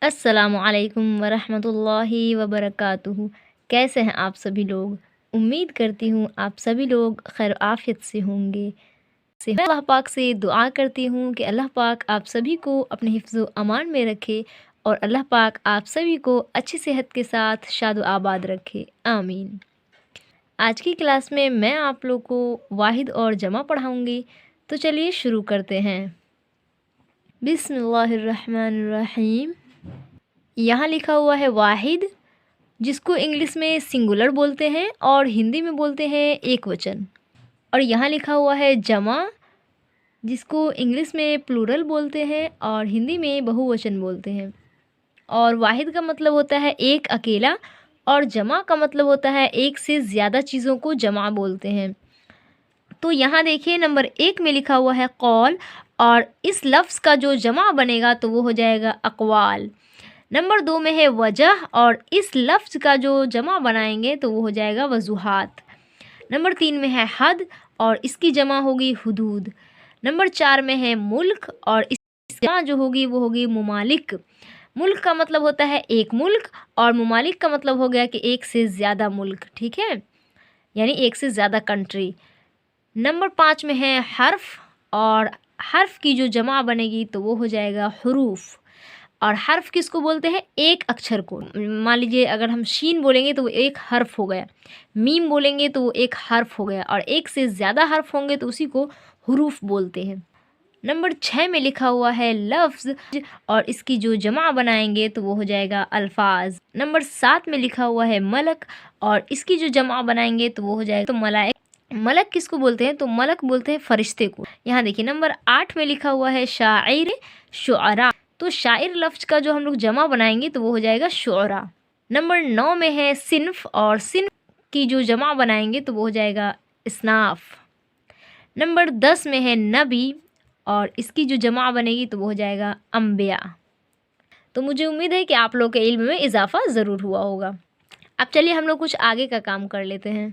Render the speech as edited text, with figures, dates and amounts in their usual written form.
السلام علیکم ورحمۃ اللہ وبرکاتہ۔ کیسے ہیں آپ سبھی لوگ؟ امید کرتی ہوں آپ سبھی لوگ خیر و عافیت سے ہوں گے۔ میں اللہ پاک سے دعا کرتی ہوں کہ اللہ پاک آپ سبھی کو اپنے حفظ و امان میں رکھے اور اللہ پاک آپ سبھی کو اچھی صحت کے ساتھ شاد و آباد رکھے، آمین۔ آج کی کلاس میں آپ لوگ کو واحد اور جمع پڑھاؤں گی، تو چلیے شروع کرتے ہیں۔ بسم اللہ الرحمن الرحیم۔ یہاں لکھا ہوا ہے واحد، جس کو انگلش میں سنگولر بولتے ہیں اور ہندی میں بولتے ہیں ایک وچن، اور یہاں لکھا ہوا ہے جمع، جس کو انگلش میں پلورل بولتے ہیں اور ہندی میں بہو وچن بولتے ہیں۔ اور واحد کا مطلب ہوتا ہے ایک اکیلا، اور جمع کا مطلب ہوتا ہے ایک سے زیادہ چیزوں کو جمع بولتے ہیں۔ تو یہاں دیکھیے نمبر 1 میں لکھا ہوا ہے قول، اور اس لفظ کا جو جمع بنے گا تو وہ ہو جائے گا اقوال۔ نمبر 2 میں ہے وجہ، اور اس لفظ کا جو جمع بنائیں گے تو وہ ہو جائے گا وضوحات۔ نمبر 3 میں ہے حد، اور اس کی جمع ہوگی حدود۔ نمبر 4 میں ہے ملک، اور اس کی جمع جو ہوگی وہ ہوگی ممالک۔ ملک کا مطلب ہوتا ہے ایک ملک، اور ممالک کا مطلب ہو گیا کہ ایک سے زیادہ ملک، ٹھیک ہے، یعنی ایک سے زیادہ کنٹری۔ نمبر 5 میں ہے حرف، اور حرف کی جو جمع بنے گی تو وہ ہو جائے گا حروف۔ اور حرف کس کو بولتے ہیں؟ ایک اکچھر کو۔ مان لیجیے اگر ہم شین بولیں گے تو وہ ایک حرف ہو گیا، میم بولیں گے تو وہ ایک حرف ہو گیا، اور ایک سے زیادہ حرف ہوں گے تو اسی کو حروف بولتے ہیں۔ نمبر 6 میں لکھا ہوا ہے لفظ، اور اس کی جو جمع بنائیں گے تو وہ ہو جائے گا الفاظ۔ نمبر 7 میں لکھا ہوا ہے ملک، اور اس کی جو جمع بنائیں گے تو وہ ہو جائے گا تو ملائک۔ ملک کس کو بولتے ہیں؟ تو ملک بولتے ہیں فرشتے کو۔ یہاں دیکھیے نمبر 8 میں لکھا ہوا ہے شاعر، شعراء، تو شاعر لفظ کا جو ہم لوگ جمع بنائیں گے تو وہ ہو جائے گا شعراء۔ نمبر 9 میں ہے صنف، اور صنف کی جو جمع بنائیں گے تو وہ ہو جائے گا اصناف۔ نمبر 10 میں ہے نبی، اور اس کی جو جمع بنے گی تو وہ ہو جائے گا انبیاء۔ تو مجھے امید ہے کہ آپ لوگ کے علم میں اضافہ ضرور ہوا ہوگا۔ اب چلیے ہم لوگ کچھ آگے کا کام کر لیتے ہیں۔